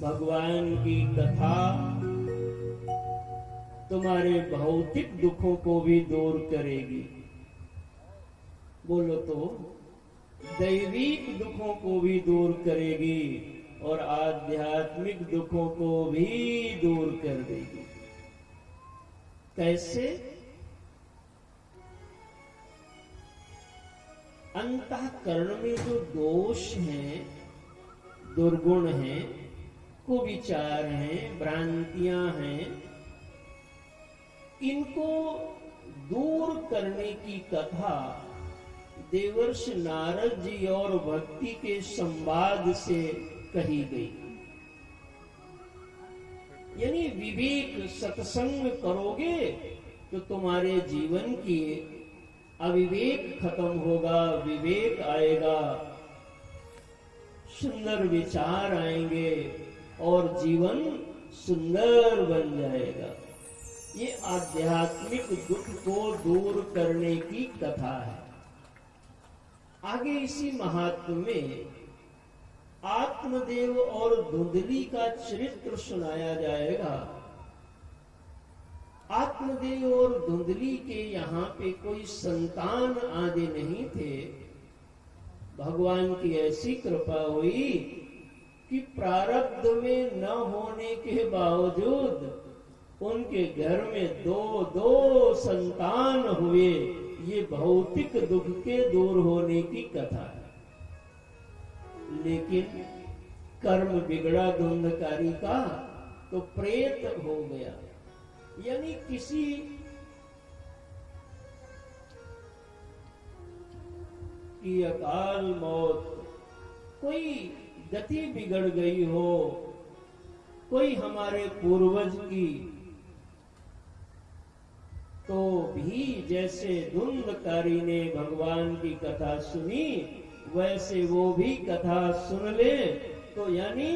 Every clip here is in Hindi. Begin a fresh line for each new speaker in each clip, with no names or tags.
भगवान की कथा तुम्हारे भौतिक दुखों को भी दूर करेगी। बोलो तो, दैविक दुखों को भी दूर करेगी और आध्यात्मिक दुखों को भी दूर कर देगी। कैसे? अंतःकरण में जो दोष हैं, दुर्गुण हैं, कुविचार हैं, भ्रांतियां हैं, इनको दूर करने की कथा देवर्षि नारद जी और भक्ति के संवाद से कही गई। यानी विवेक सत्संग करोगे तो तुम्हारे जीवन की अविवेक खत्म होगा, विवेक आएगा, सुंदर विचार आएंगे और जीवन सुंदर बन जाएगा। ये आध्यात्मिक दुख को दूर करने की कथा है। आगे इसी महात्म में आत्मदेव और धुंधली का चरित्र सुनाया जाएगा। आत्मदेव और धुंधली के यहाँ पे कोई संतान आदि नहीं थे। भगवान की ऐसी कृपा हुई कि प्रारब्ध में न होने के बावजूद उनके घर में दो संतान हुए। ये भौतिक दुख के दूर होने की कथा है। लेकिन कर्म बिगड़ा धुंधकारी का तो प्रेत हो गया। यानी किसी की अकाल मौत, कोई गति बिगड़ गई हो, कोई हमारे पूर्वज की, तो भी जैसे धुंधकारी ने भगवान की कथा सुनी वैसे वो भी कथा सुन ले तो यानी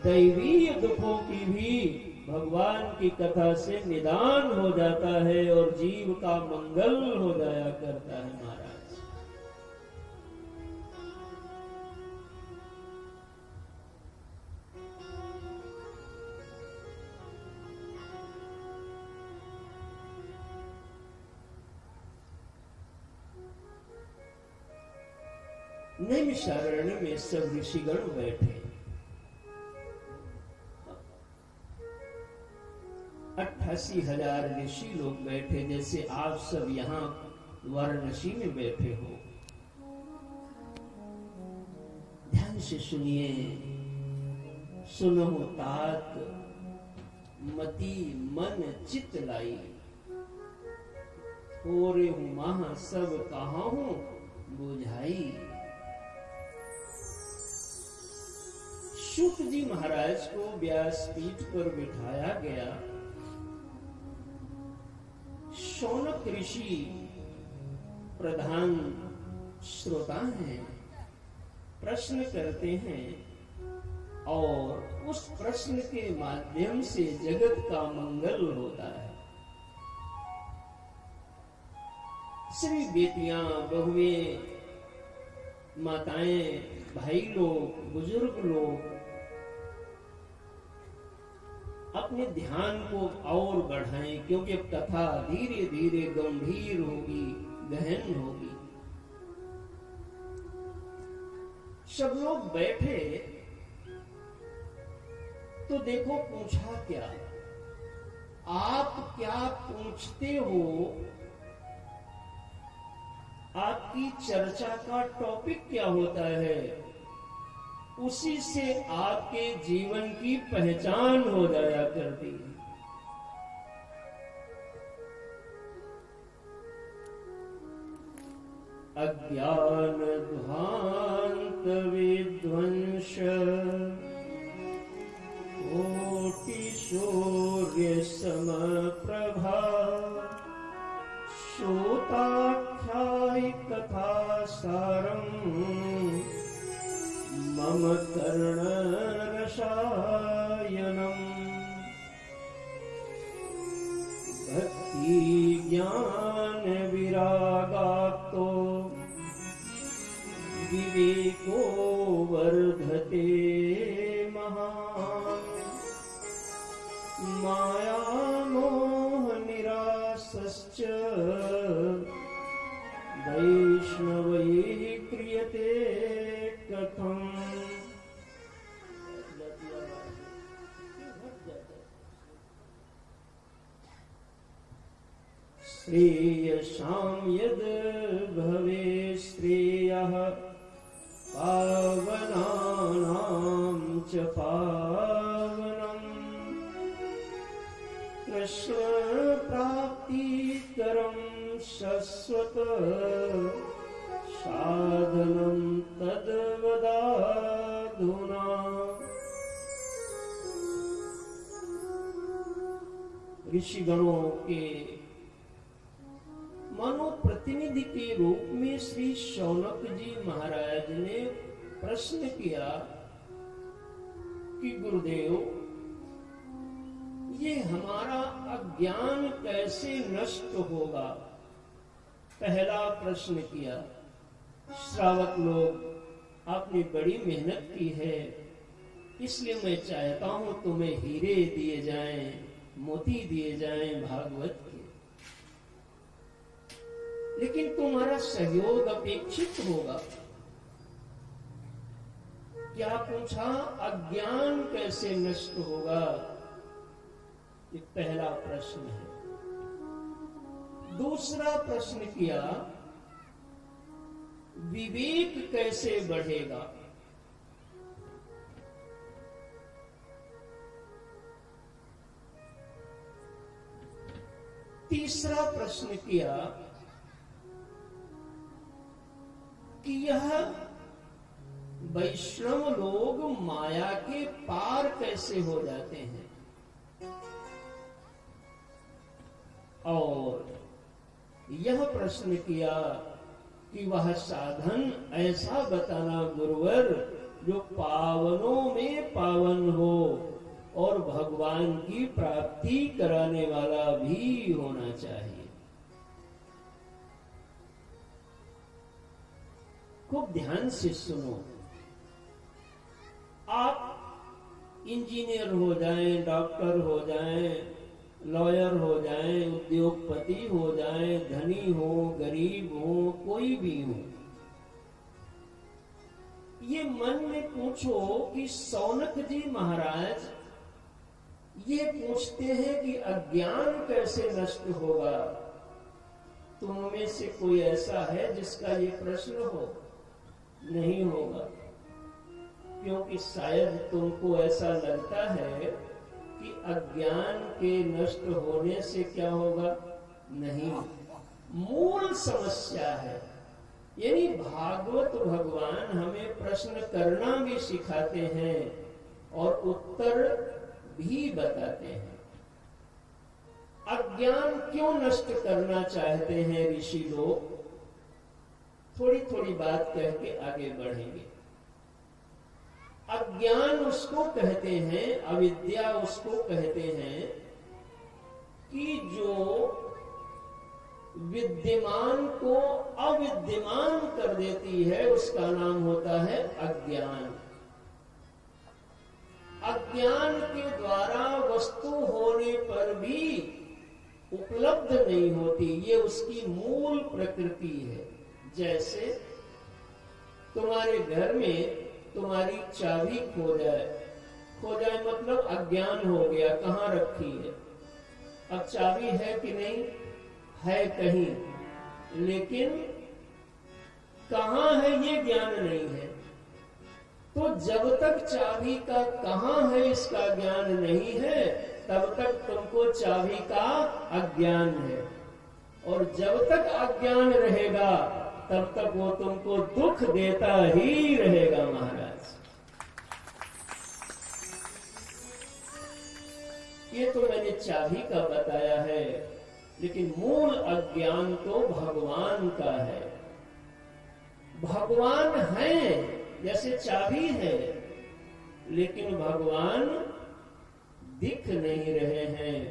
दैवीय दुखों की भी भगवान की कथा से निदान हो जाता है और जीव का मंगल हो जाया करता है। महाराज, नैमिषारण्य में सब ऋषिगण बैठे। 88,000 ऋषि लोग बैठे, जैसे आप सब यहाँ वाराणसी में बैठे हो। ध्यान से सुनिए। सुनो तात मति मन चित लाई, हो रे हूं महा सब कहा हूं बुझाई। शुक जी महाराज को व्यासपीठ पर बिठाया गया। शौनक ऋषि प्रधान श्रोता हैं, प्रश्न करते हैं और उस प्रश्न के माध्यम से जगत का मंगल होता है। सभी बेटियां, बहुएं, माताएं, भाई लोग, बुजुर्ग लोग अपने ध्यान को और बढ़ाएं, क्योंकि अब कथा धीरे धीरे गंभीर होगी, गहन होगी। सब लोग बैठे तो देखो पूछा क्या, आप क्या पूछते हो, आपकी चर्चा का टॉपिक क्या होता है, उसी से आपके जीवन की पहचान हो जाया करती है। अज्ञान ध्वांत विध्वंस कोटि सूर्य समप्रभा, श्रोताख्याय कथा सारम् मम कर्ण रसायनम्। भक्ति ज्ञान विरागातो विवेको वर्धते महान्। माया मोह निरासश्च वैष्णवैः क्रियते कथम्। श्रेयसां यद् भवे श्रेयः पावनानां च पावनम् कृष्ण प्राप्तिकरं शश्वत साधनं तद्वदाधुना। ऋषिगणों के मनोप्रतिनिधि के रूप में श्री शौनक जी महाराज ने प्रश्न किया कि गुरुदेव, ये हमारा अज्ञान कैसे नष्ट होगा? पहला प्रश्न किया। श्रावक लोग, आपने बड़ी मेहनत की है, इसलिए मैं चाहता हूं तुम्हें हीरे दिए जाएं, मोती दिए जाएं भागवत के, लेकिन तुम्हारा सहयोग अपेक्षित होगा। क्या पूछा? अज्ञान कैसे नष्ट होगा? ये पहला प्रश्न है। दूसरा प्रश्न किया, विवेक कैसे बढ़ेगा? तीसरा प्रश्न किया कि यह वैष्णव लोग माया के पार कैसे हो जाते हैं? और यह प्रश्न किया कि वह साधन ऐसा बताना गुरुवर जो पावनों में पावन हो और भगवान की प्राप्ति कराने वाला भी होना चाहिए। खूब ध्यान से सुनो। आप इंजीनियर हो जाएं, डॉक्टर हो जाएं, लॉयर हो जाएं, उद्योगपति हो जाएं, धनी हो, गरीब हो, कोई भी हो, ये मन में पूछो कि शौनक जी महाराज ये पूछते हैं कि अज्ञान कैसे नष्ट होगा। तुम में से कोई ऐसा है जिसका ये प्रश्न हो? नहीं होगा, क्योंकि शायद तुमको ऐसा लगता है कि अज्ञान के नष्ट होने से क्या होगा। नहीं, मूल समस्या है। यानी भागवत भगवान हमें प्रश्न करना भी सिखाते हैं और उत्तर भी बताते हैं। अज्ञान क्यों नष्ट करना चाहते हैं ऋषि लोग? थोड़ी थोड़ी बात कह के आगे बढ़ेंगे। अज्ञान उसको कहते हैं, अविद्या उसको कहते हैं कि जो विद्यमान को अविद्यमान कर देती है, उसका नाम होता है अज्ञान। अज्ञान के द्वारा वस्तु होने पर भी उपलब्ध नहीं होती, ये उसकी मूल प्रकृति है। जैसे तुम्हारे घर में तुम्हारी चाबी खो जाए मतलब अज्ञान हो गया, कहाँ रखी है। अब चाबी है कि नहीं है, कहीं, लेकिन कहाँ है ये ज्ञान नहीं है। तो जब तक चाबी का कहाँ है इसका ज्ञान नहीं है, तब तक तुमको चाबी का अज्ञान है। और जब तक अज्ञान रहेगा तब तक वो तुमको दुख देता ही रहेगा महाराज। ये तो मैंने चाबी का बताया है, लेकिन मूल अज्ञान तो भगवान का है। भगवान है, जैसे चाबी है, लेकिन भगवान दिख नहीं रहे हैं,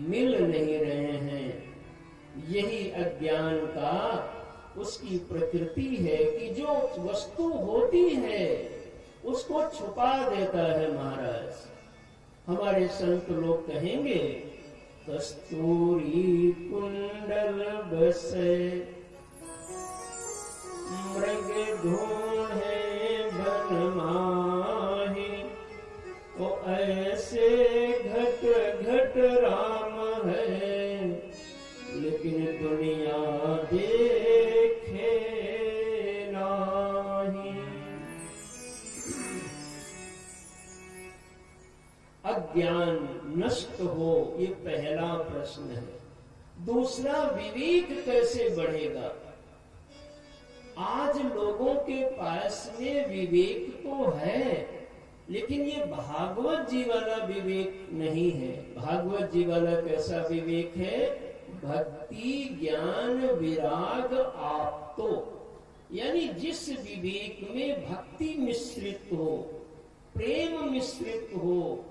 मिल नहीं रहे हैं। यही अज्ञान का उसकी प्रकृति है कि जो वस्तु होती है उसको छुपा देता है महाराज। हमारे संत लोग कहेंगे कस्तूरी कुंडल बसे मृग ढूंढे बन माही, तो ऐसे घट घट राम है, लेकिन दुनिया देखे नाही। अज्ञान नष्ट हो, ये पहला प्रश्न है। दूसरा, विवेक कैसे बढ़ेगा? आज लोगों के पास में विवेक तो है, लेकिन ये भागवत जी वाला विवेक नहीं है। भागवत जी वाला कैसा विवेक है? भक्ति ज्ञान विराग आप्तो, यानी जिस विवेक में भक्ति मिश्रित हो, प्रेम मिश्रित हो,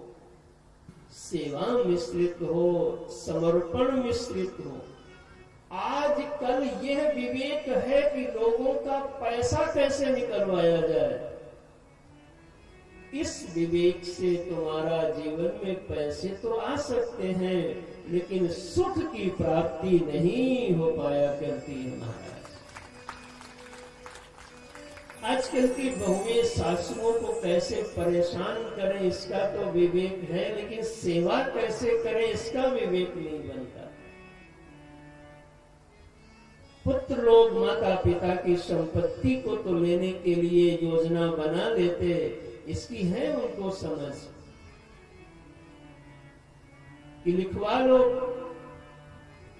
सेवा मिश्रित हो, समर्पण मिश्रित हो। आजकल यह विवेक है कि लोगों का पैसा कैसे निकलवाया जाए। इस विवेक से तुम्हारा जीवन में पैसे तो आ सकते हैं, लेकिन सुख की प्राप्ति नहीं हो पाया करती है महाराज। आजकल की बहुएं सासुओं को कैसे परेशान करें इसका तो विवेक है, लेकिन सेवा कैसे करें इसका विवेक नहीं बनता। पुत्र लोग माता पिता की संपत्ति को तो लेने के लिए योजना बना लेते, इसकी है उनको समझ कि लिखवा लो,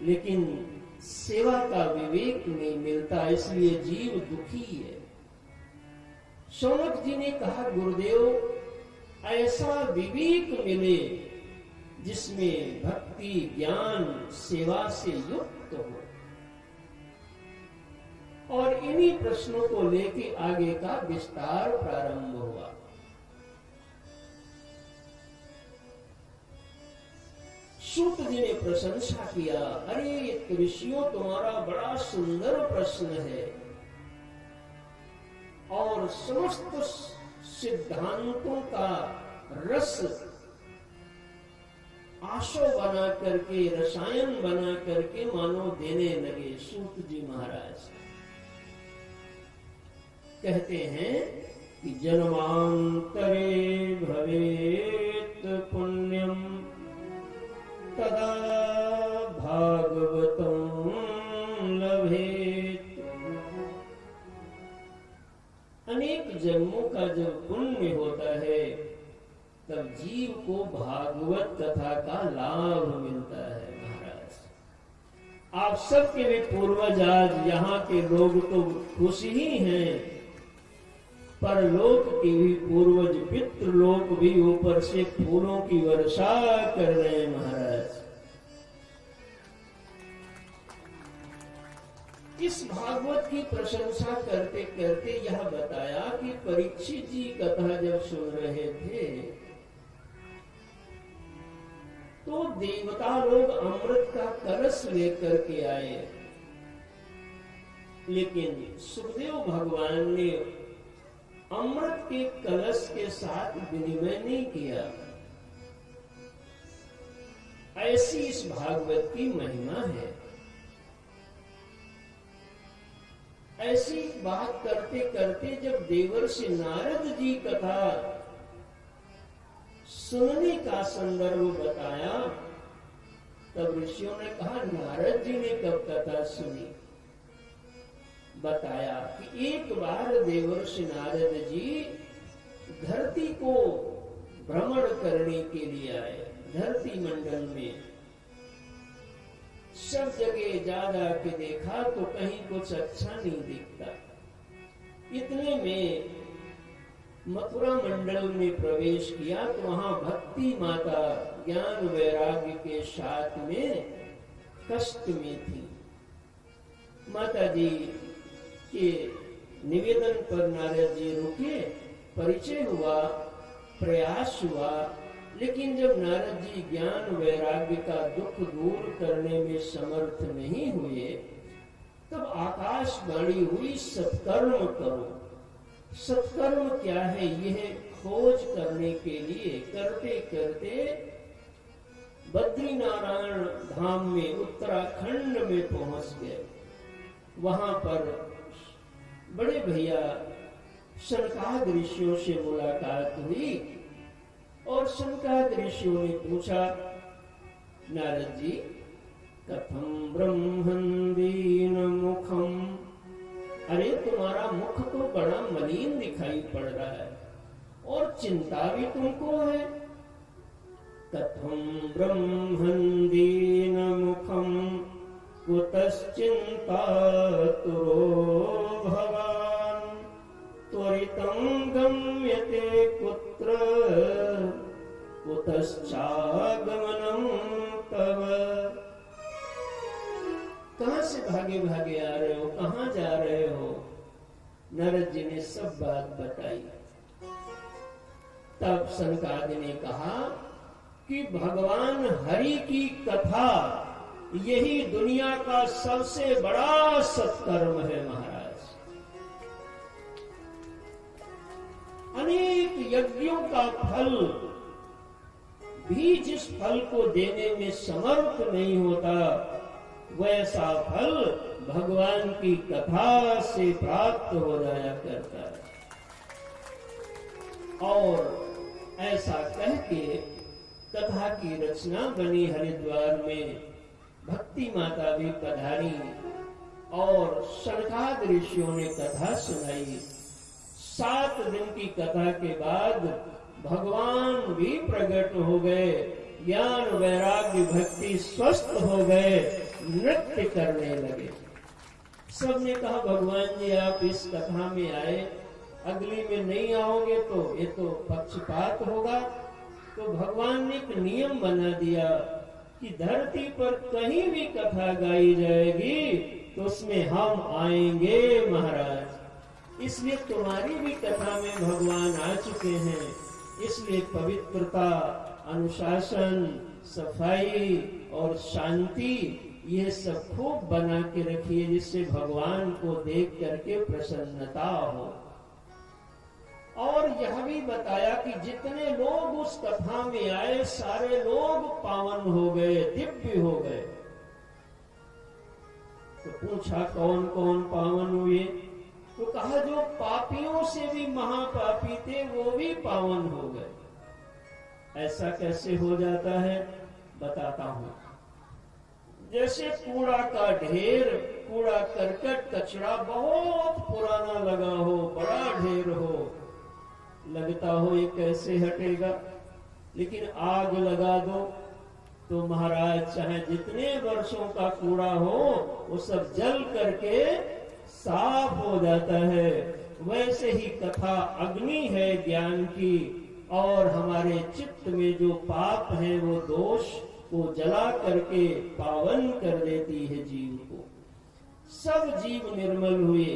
लेकिन सेवा का विवेक नहीं मिलता, इसलिए जीव दुखी है। शौनक जी ने कहा, गुरुदेव ऐसा विवेक मिले जिसमें भक्ति ज्ञान सेवा से युक्त हो। और इन्हीं प्रश्नों को लेके आगे का विस्तार प्रारंभ हुआ। सूत जी ने प्रशंसा किया, अरे ऋषियों तुम्हारा बड़ा सुंदर प्रश्न है, और समस्त सिद्धांतों का रस आशो बना करके, रसायन बना करके मानो देने लगे सूत जी महाराज। कहते हैं कि जन्मांतरे भवेत पुण्यम तदा भागवतं लभेत। अनेक जन्मों का जब पुण्य होता है तब जीव को भागवत कथा का लाभ मिलता है महाराज। आप सबके भी पूर्वज आज यहाँ के लोग तो खुश ही हैं, परलोक के भी पूर्वज पितृलोक भी ऊपर से फूलों की वर्षा कर रहे हैं महाराज। इस भागवत की प्रशंसा करते करते यह बताया कि परीक्षित जी कथा जब सुन रहे थे तो देवता लोग अमृत का कलश लेकर के आए, लेकिन सुखदेव भगवान ने अमृत के कलश के साथ विनिमय नहीं किया। ऐसी इस भागवत की महिमा है। ऐसी बात करते करते जब देवर्षि नारद जी कथा सुनने का संदर्भ बताया, तब ऋषियों ने कहा, नारद जी ने कब कथा सुनी? बताया कि एक बार देवर्षि नारद जी धरती को भ्रमण करने के लिए आए। धरती मंडल में सब जगह जा के देखा तो कहीं कुछ अच्छा नहीं दिखता। इतने में मथुरा मंडल में प्रवेश किया तो वहां भक्ति माता ज्ञान वैराग्य के साथ में कष्ट में थी। माता जी के निवेदन पर नारद जी रुके, परिचय हुआ, प्रयास हुआ, लेकिन जब नारद जी ज्ञान वैराग्य का दुख दूर करने में समर्थ नहीं हुए, तब आकाशवाणी हुई, सत्कर्म करो। सत्कर्म क्या है? यह खोज करने के लिए करते करते बद्रीनारायण धाम में उत्तराखंड में पहुंच गए। वहां पर बड़े भैया सनकादिक ऋषियों से मुलाकात हुई और सनकादिक ऋषियों ने पूछा, नारद जी, कथम ब्रह्मन् दीन मुखम, अरे तुम्हारा मुख तो बड़ा मलिन दिखाई पड़ रहा है और चिंता भी तुमको है। कथम ब्रह्मन् दीन मुखम कुतश्चिंता तुरो भवान त्वरितं गम्यते कुत्र कुतश्चागमनं तव। कहां से भागे भागे आ रहे हो, कहां जा रहे हो? नारद जी ने सब बात बताई। तब सनकादिक ने कहा कि भगवान हरि की कथा यही दुनिया का सबसे बड़ा सत्कर्म है महाराज। अनेक यज्ञों का फल भी जिस फल को देने में समर्थ नहीं होता, वैसा फल भगवान की कथा से प्राप्त हो जाया करता है। और ऐसा कह के कथा की रचना बनी। हरिद्वार में भक्ति माता भी पधारी और सनकादिक ऋषियों ने कथा सुनाई। 7 दिन की कथा के बाद भगवान भी प्रकट हो गए, ज्ञान वैराग्य भक्ति स्वस्थ हो गए, नृत्य करने लगे। सबने कहा, भगवान जी आप इस कथा में आए, अगली में नहीं आओगे तो ये तो पक्षपात होगा। तो भगवान ने एक नियम बना दिया कि धरती पर कहीं भी कथा गाई जाएगी तो उसमें हम आएंगे महाराज। इसलिए तुम्हारी भी कथा में भगवान आ चुके हैं। इसलिए पवित्रता, अनुशासन, सफाई और शांति ये सब खूब बना के रखिए, जिससे भगवान को देख करके प्रसन्नता हो। और यह भी बताया कि जितने लोग उस कथा में आए सारे लोग पावन हो गए, दिव्य हो गए। तो पूछा कौन कौन पावन हुए? तो कहा जो पापियों से भी महापापी थे वो भी पावन हो गए। ऐसा कैसे हो जाता है बताता हूं। जैसे कूड़ा का ढेर, कूड़ा करकट कचरा बहुत पुराना लगा हो, बड़ा ढेर हो, लगता हो ये कैसे हटेगा, लेकिन आग लगा दो तो महाराज चाहे जितने वर्षों का कूड़ा हो वो सब जल करके साफ हो जाता है। वैसे ही कथा अग्नि है ज्ञान की, और हमारे चित्त में जो पाप है वो दोष को जला करके पावन कर देती है जीव को। सब जीव निर्मल हुए।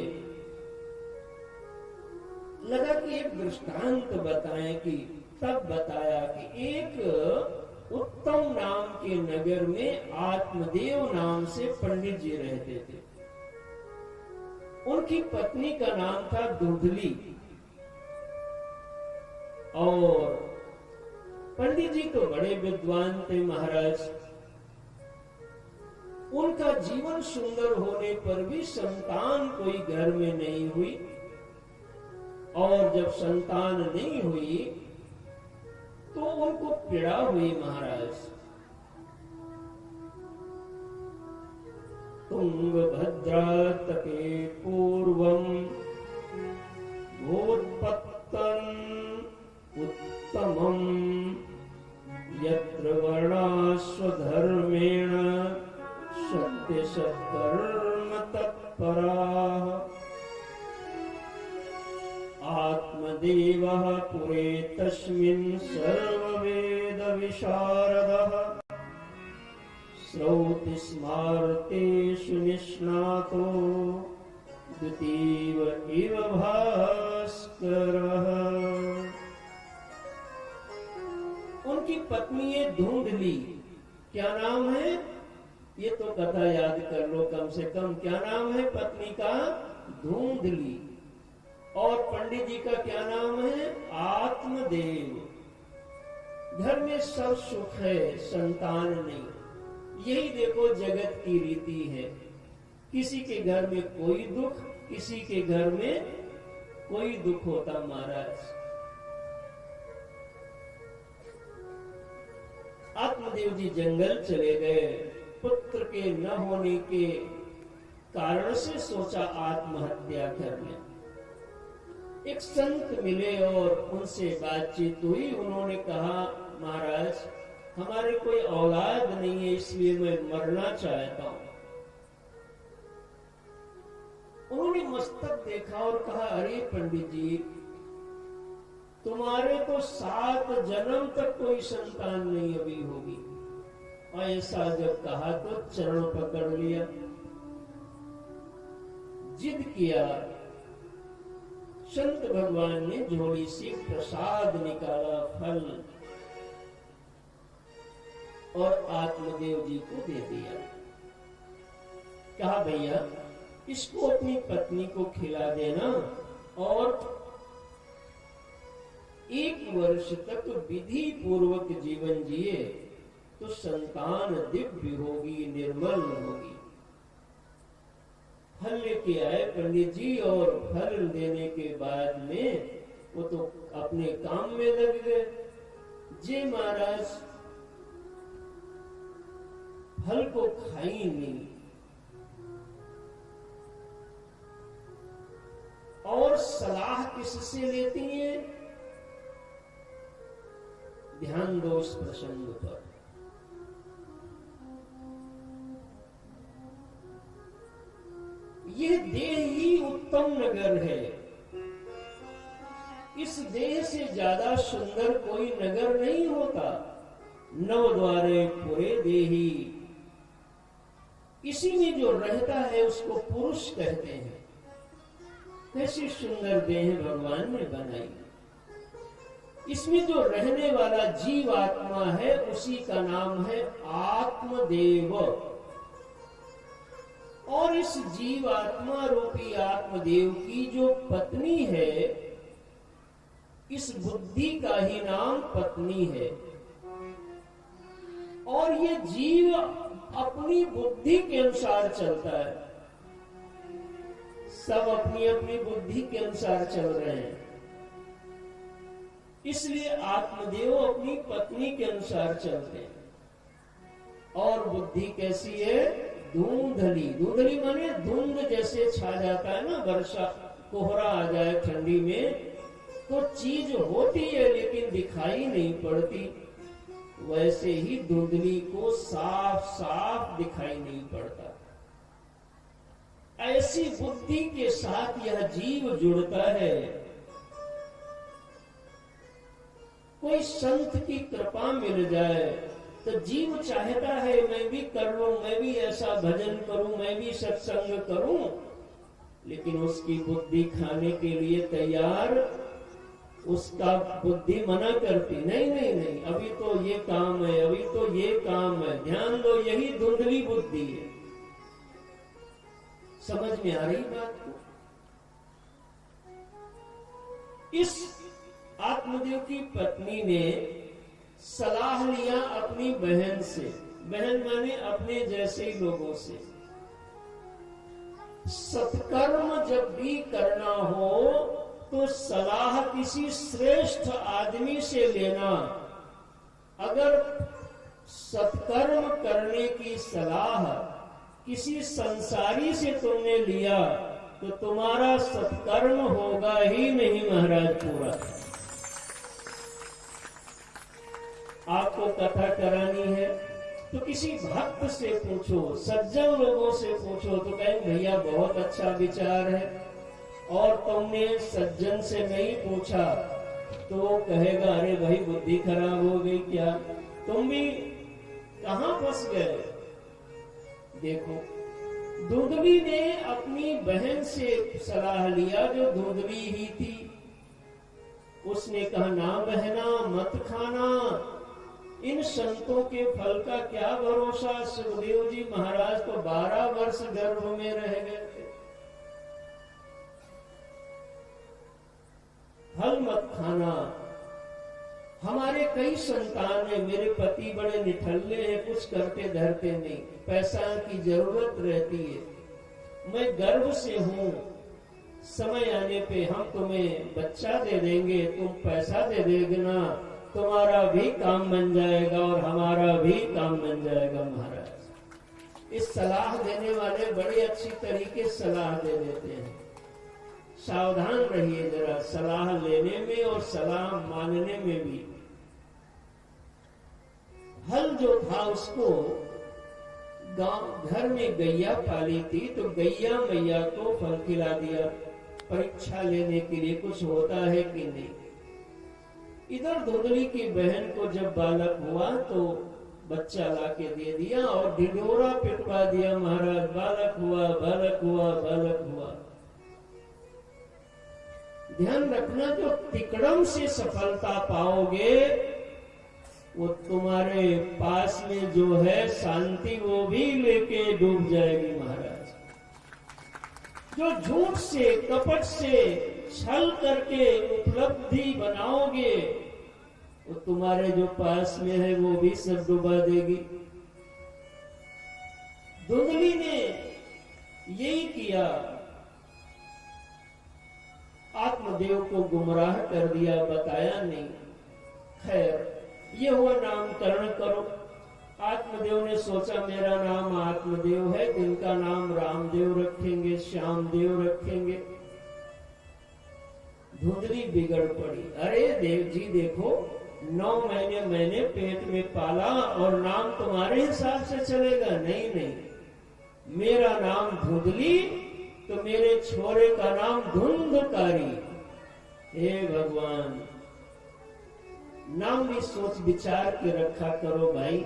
लगा कि एक दृष्टांत बताएं कि तब बताया कि एक उत्तम नाम के नगर में आत्मदेव नाम से पंडित जी रहते थे। उनकी पत्नी का नाम था धुंधली। और पंडित जी तो बड़े विद्वान थे महाराज। उनका जीवन सुंदर होने पर भी संतान कोई घर में नहीं हुई। और जब संतान नहीं हुई तो उनको पीड़ा हुई महाराज। तुंगभद्रा तटे पूर्वम भूत्पत्तन उत्तमम यत्र वर्णास्वधर्मेण सत्य सत्कर्म तत्पराः आत्मदेवः पुरे तस्मिन् सर्ववेद विशारदः श्रौति स्मार्तेषु निष्णातो द्वितीव इव भास्करः। उनकी पत्नी है धुंधली। क्या नाम है? ये तो कथा याद कर लो कम से कम। क्या नाम है पत्नी का? धुंधली। और पंडित जी का क्या नाम है? आत्मदेव। घर में सब सुख है, संतान नहीं। यही देखो जगत की रीति है। किसी के घर में कोई दुख, किसी के घर में कोई दुख होता महाराज। आत्मदेव जी जंगल चले गए। पुत्र के न होने के कारण से सोचा आत्महत्या कर ले। एक संत मिले और उनसे बातचीत हुई। उन्होंने कहा, महाराज हमारे कोई औलाद नहीं है, इसलिए मैं मरना चाहता हूं। उन्होंने मस्तक देखा और कहा, अरे पंडित जी, तुम्हारे तो 7 जन्म तक कोई संतान नहीं अभी होगी। और ऐसा जब कहा तो चरण पकड़ लिया, जिद किया। संत भगवान ने झोली से प्रसाद निकाला, फल, और आत्मदेव जी को दे दिया। कहा, भैया इसको अपनी पत्नी को खिला देना और 1 वर्ष तक विधि पूर्वक जीवन जिए तो संतान दिव्य होगी, निर्मल होगी। फल लेके आए पंडित जी, और फल देने के बाद में वो तो अपने काम में लग गए। जी महाराज फल को खाई नहीं, और सलाह किससे लेती हैं? ध्यान दो इस प्रसंग पर। यह देह ही उत्तम नगर है। इस देह से ज्यादा सुंदर कोई नगर नहीं होता। 9 द्वारे पूरे देही, इसी में जो रहता है उसको पुरुष कहते हैं। कैसी सुंदर देह भगवान ने बनाई। इसमें जो रहने वाला जीव आत्मा है उसी का नाम है आत्मदेव। और इस जीव आत्मा रूपी आत्मदेव की जो पत्नी है, इस बुद्धि का ही नाम पत्नी है। और ये जीव अपनी बुद्धि के अनुसार चलता है। सब अपनी अपनी बुद्धि के अनुसार चल रहे हैं। इसलिए आत्मदेव अपनी पत्नी के अनुसार चलते हैं। और बुद्धि कैसी है? धूंधली। धूंधली माने धुंध जैसे छा जाता है ना, वर्षा कोहरा आ जाए ठंडी में तो चीज होती है लेकिन दिखाई नहीं पड़ती। वैसे ही धुंधली को साफ साफ दिखाई नहीं पड़ता। ऐसी बुद्धि के साथ यह जीव जुड़ता है। कोई संत की कृपा मिल जाए तो जीव चाहता है मैं भी कर लूं, मैं भी ऐसा भजन करूं, मैं भी सत्संग करूं, लेकिन उसकी बुद्धि खाने के लिए तैयार, उसका बुद्धि मना करती, नहीं नहीं नहीं, अभी तो ये काम है, अभी तो ये काम है। ध्यान दो, यही धुंधली बुद्धि है। समझ में आ रही बात को? इस आत्मदेव की पत्नी ने सलाह लिया अपनी बहन से। बहन माने अपने जैसे लोगों से। सत्कर्म जब भी करना हो तो सलाह किसी श्रेष्ठ आदमी से लेना। अगर सत्कर्म करने की सलाह किसी संसारी से तुमने लिया तो तुम्हारा सत्कर्म होगा ही नहीं महाराज पूरा। आपको कथा करानी है तो किसी भक्त से पूछो, सज्जन लोगों से पूछो तो कहेंगे भैया बहुत अच्छा विचार है। और तुमने सज्जन से नहीं पूछा तो कहेगा अरे भाई बुद्धि खराब हो गई क्या, तुम भी कहां फंस गए। देखो, धुंधली ने अपनी बहन से सलाह लिया जो धुंधली ही थी। उसने कहा ना बहना मत खाना, इन संतों के फल का क्या भरोसा। सुखदेव जी महाराज तो 12 वर्ष गर्भ में रह गए थे। हल मत खाना। हमारे कई संतान है, मेरे पति बड़े निठल्ले हैं, कुछ करते धरते नहीं, पैसा की जरूरत रहती है, मैं गर्व से हूं, समय आने पे हम तुम्हें बच्चा दे देंगे, तुम पैसा दे देना, तुम्हारा भी काम बन जाएगा और हमारा भी काम बन जाएगा। महाराज इस सलाह देने वाले बड़ी अच्छी तरीके सलाह दे देते हैं। सावधान रहिए जरा सलाह लेने में और सलाह मानने में भी। हल जो था उसको गांव घर में गैया पाली थी, तो गैया मैया को फल खिला दिया, परीक्षा लेने के लिए कुछ होता है कि नहीं। इधर धुंधली की बहन को जब बालक हुआ तो बच्चा लाके दे दिया और ढिढोरा पिटवा दिया, महाराज बालक हुआ, बालक हुआ, बालक हुआ। ध्यान रखना, जो तिकड़म से सफलता पाओगे वो तुम्हारे पास में जो है शांति वो भी लेके डूब जाएगी। महाराज जो झूठ से कपट से छल करके उपलब्धि बनाओगे वो तुम्हारे जो पास में है वो भी सब डुबा देगी। धुंधली ने यही किया, आत्मदेव को गुमराह कर दिया, बताया नहीं। खैर ये हुआ नामकरण करो। आत्मदेव ने सोचा मेरा नाम आत्मदेव है, इनका नाम रामदेव रखेंगे, श्यामदेव रखेंगे। धुंधली बिगड़ पड़ी, अरे देव जी देखो 9 महीने मैंने पेट में पाला और नाम तुम्हारे हिसाब से चलेगा? नहीं नहीं, मेरा नाम धुंधली तो मेरे छोरे का नाम धुंधकारी। हे भगवान, नाम भी सोच विचार के रखा करो भाई।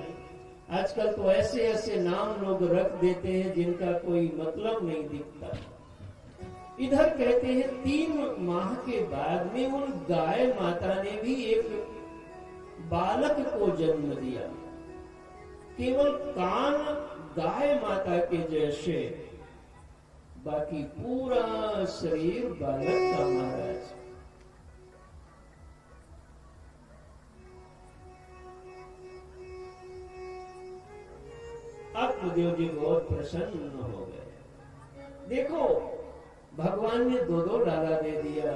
आजकल तो ऐसे ऐसे नाम लोग रख देते हैं जिनका कोई मतलब नहीं दिखता। इधर कहते हैं 3 माह के बाद में उन गाय माता ने भी एक बालक को जन्म दिया। केवल कान गाय माता के जैसे, बाकी पूरा शरीर बालक का। महाराज आत्मदेव जी बहुत प्रसन्न हो गए। देखो भगवान ने 2 लाला दे दिया।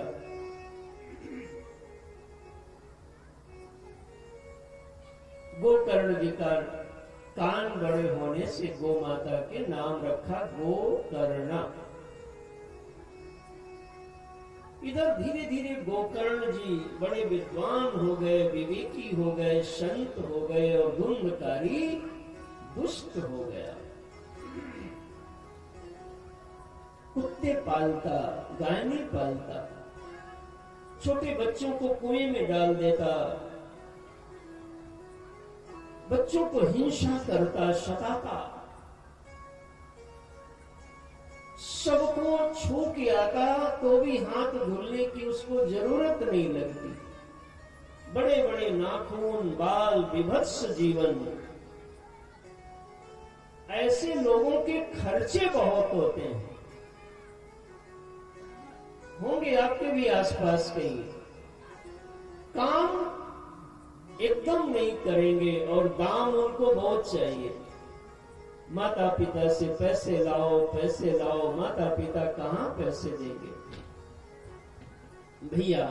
गोकर्ण जी का कान बड़े होने से गो माता के नाम रखा गोकर्णा। इधर धीरे धीरे गोकर्ण जी बड़े विद्वान हो गए, विवेकी हो गए, संत हो गए और धुंधकारी दुष्ट हो गया। कुत्ते पालता, गाय नहीं पालता, छोटे बच्चों को कुएं में डाल देता, बच्चों को हिंसा करता, सताता, सबको छू के आता तो भी हाथ धुलने की उसको जरूरत नहीं लगती। बड़े बड़े नाखून, बाल, विभत्स जीवन। ऐसे लोगों के खर्चे बहुत होते हैं, होंगे आपके भी आसपास कहीं। काम एकदम नहीं करेंगे और दाम उनको बहुत चाहिए। माता पिता से पैसे लाओ, पैसे लाओ, माता पिता कहां पैसे देंगे? भैया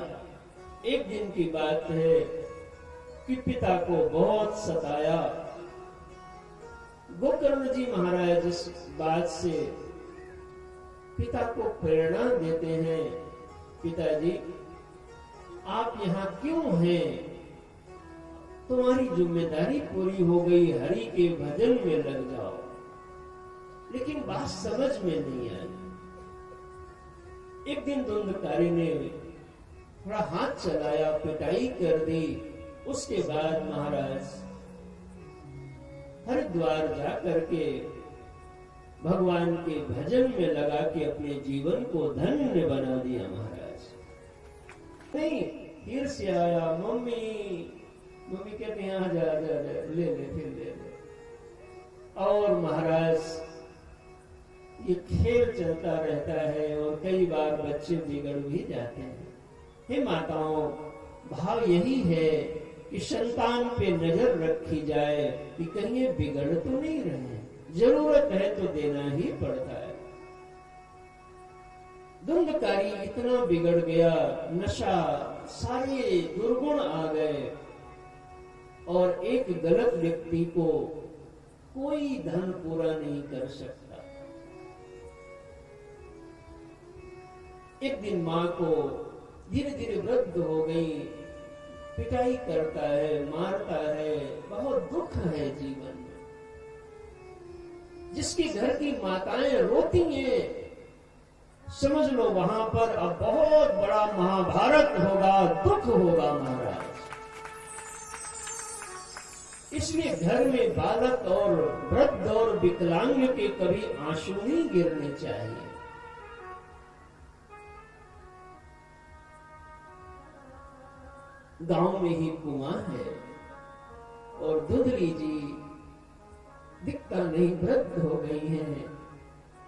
एक दिन की बात है कि पिता को बहुत सताया। गोकर्ण जी महाराज इस बात से पिता को प्रेरणा देते हैं, पिताजी आप यहाँ क्यों हैं? तुम्हारी जिम्मेदारी पूरी हो गई, हरि के भजन में लग जाओ। लेकिन बात समझ में नहीं आई। एक दिन धुंधकारी ने थोड़ा हाथ चलाया, पिटाई कर दी। उसके बाद महाराज हरिद्वार जा करके भगवान के भजन में लगा के अपने जीवन को धन्य बना दिया। महाराज नहीं, फिर से आया, मम्मी कहते यहाँ जा जा जा, ले ले, फिर ले ले। और महाराज ये खेल चलता रहता है और कई बार बच्चे बिगड़ भी जाते हैं। हे माताओं, भाव यही है कि संतान पे नजर रखी जाए कि कहीं ये बिगड़ तो नहीं रहे, जरूरत है तो देना ही पड़ता है। धुंधकारी इतना बिगड़ गया, नशा, सारे दुर्गुण आ गए, और एक गलत व्यक्ति को कोई धन पूरा नहीं कर सकता। एक दिन मां को धीरे धीरे वृद्ध हो गई, पिटाई करता है, मारता है, बहुत दुख है जीवन में। जिसके घर की माताएं रोती हैं, समझ लो वहां पर अब बहुत बड़ा महाभारत होगा, दुख होगा महाराज। इसलिए घर में बालक और वृद्ध और विकलांग के कभी आंसू नहीं गिरने चाहिए। गांव में ही कुआं है और धुंधली जी दिखता नहीं, वृद्ध हो गई हैं,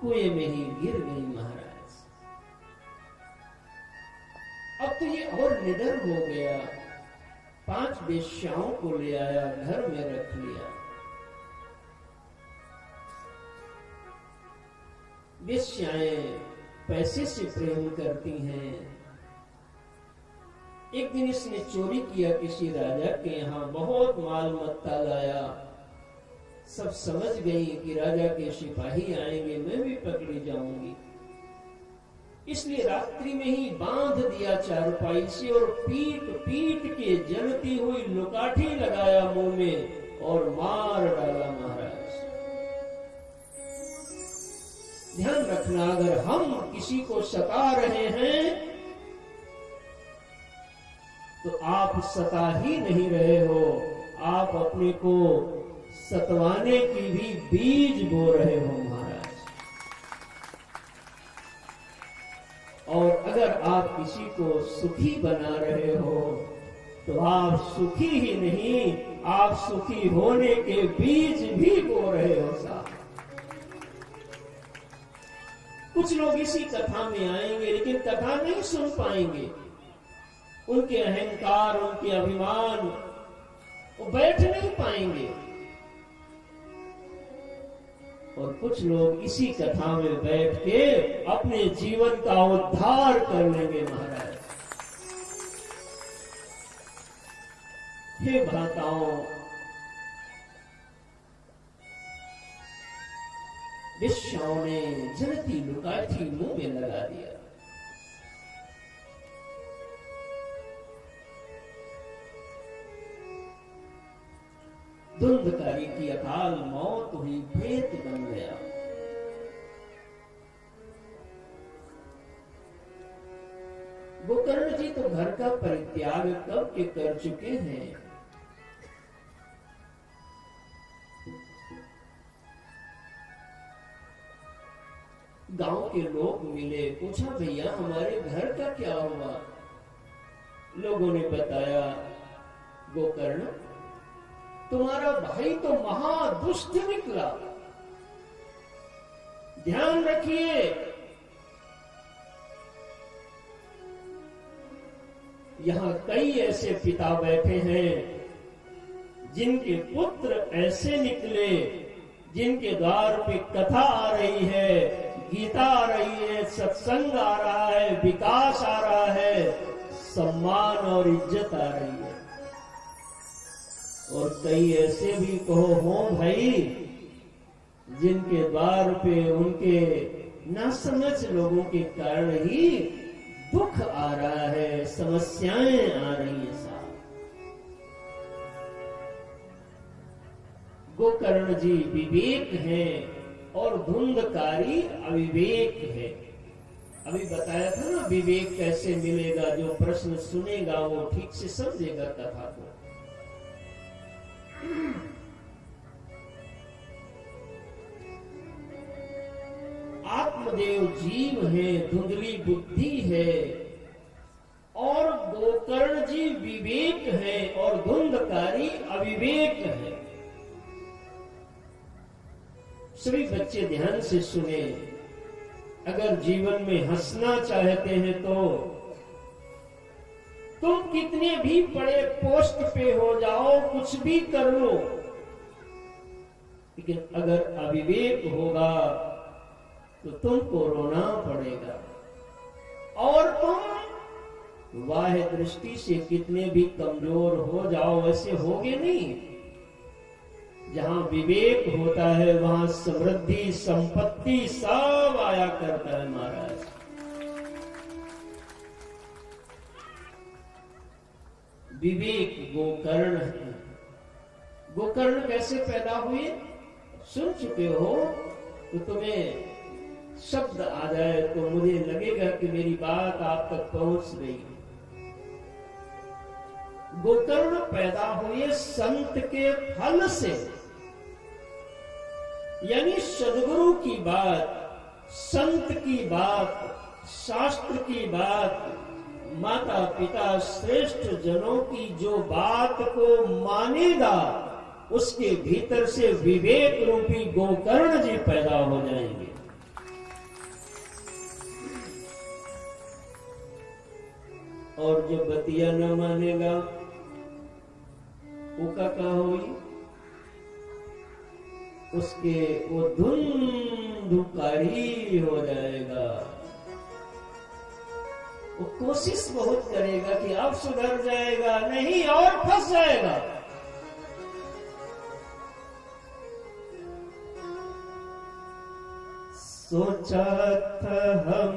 कुएं में ही गिर गई महाराज। अब तो ये और निडर हो गया, 5 वेश्याओं को ले आया, घर में रख लिया। वेश्याएं पैसे से प्रेम करती हैं। एक दिन इसने चोरी किया, किसी राजा के यहाँ बहुत माल मत्ता लाया। सब समझ गई कि राजा के सिपाही आएंगे, मैं भी पकड़ी जाऊंगी। इसलिए रात्रि में ही बांध दिया चारपाई से और पीट पीट के जलती हुई लुकाठी लगाया मुंह में और मार डाला महाराज। ध्यान रखना, अगर हम किसी को सता रहे हैं तो आप सता ही नहीं रहे हो, आप अपने को सतवाने की भी बीज बो रहे हो महाराज। और अगर आप किसी को सुखी बना रहे हो तो आप सुखी ही नहीं, आप सुखी होने के बीज भी बो रहे हो साहब। कुछ लोग इसी कथा में आएंगे लेकिन कथा नहीं सुन पाएंगे। उनके अहंकार, उनके अभिमान, वो बैठ नहीं पाएंगे। और कुछ लोग इसी कथा में बैठ के अपने जीवन का उद्धार कर लेंगे महाराज। हे भ्राताओं, वेश्याओं ने जलती लुकाठी मुंह में लगा दिया। धुंधकारी की अकाल मौत हुई, प्रेत बन गया। गोकर्ण जी तो घर का परित्याग कब के कर चुके हैं। गांव के लोग मिले, पूछा भैया हमारे घर का क्या हुआ। लोगों ने बताया, गोकर्ण तुम्हारा भाई तो महादुष्ट निकला, ध्यान रखिए। यहां कई ऐसे पिता बैठे हैं जिनके पुत्र ऐसे निकले, जिनके द्वार पे कथा आ रही है, गीता आ रही है, सत्संग आ रहा है, विकास आ रहा है, सम्मान और इज्जत आ रही है। और कई ऐसे भी कहो हो भाई जिनके द्वार पे उनके नासमझ लोगों के कारण ही दुख आ रहा है, समस्याएं आ रही हैं साहब। गोकर्ण जी विवेक हैं और धुंधकारी अविवेक है। अभी बताया था ना विवेक कैसे मिलेगा। जो प्रश्न सुनेगा वो ठीक से समझेगा कथा को। आत्मदेव जीव है, धुंधली बुद्धि है, और गोकर्ण जी विवेक है और धुंधकारी अविवेक है। सभी बच्चे ध्यान से सुने। अगर जीवन में हंसना चाहते हैं तो तुम कितने भी बड़े पोस्ट पे हो जाओ, कुछ भी कर लो, लेकिन अगर अविवेक होगा तो तुमको रोना पड़ेगा। और तुम बाह्य दृष्टि से कितने भी कमजोर हो जाओ, वैसे होगे नहीं। जहां विवेक होता है वहां समृद्धि संपत्ति सब आया करता है महाराज। विवेक गोकर्ण है। गोकर्ण कैसे पैदा हुए सुन चुके हो, तो तुम्हें शब्द आ जाए तो मुझे लगेगा कि मेरी बात आप तक पहुंच गई। गोकर्ण पैदा हुए संत के फल से, यानी सदगुरु की बात, संत की बात, शास्त्र की बात, माता पिता श्रेष्ठ जनों की जो बात को मानेगा, उसके भीतर से विवेक रूपी गोकर्ण जी पैदा हो जाएंगे। और जो बतिया न मानेगा वो का हुई, उसके वो धुंधुकारी हो जाएगा। वो कोशिश बहुत करेगा कि अब सुधर जाएगा, नहीं और फंस जाएगा। सोचा था हम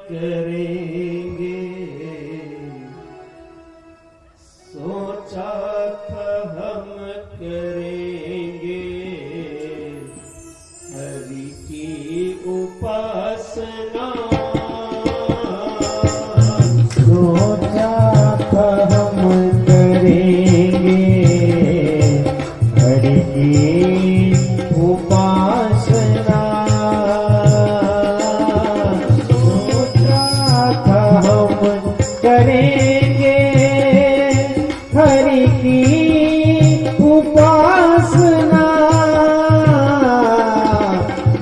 करेंगे, सोचा था हम करेंगे हरि की उपासना,
सोचा था हम करेंगे हरि की उपासना, सोचा था हम करेंगे हरि की उपासना,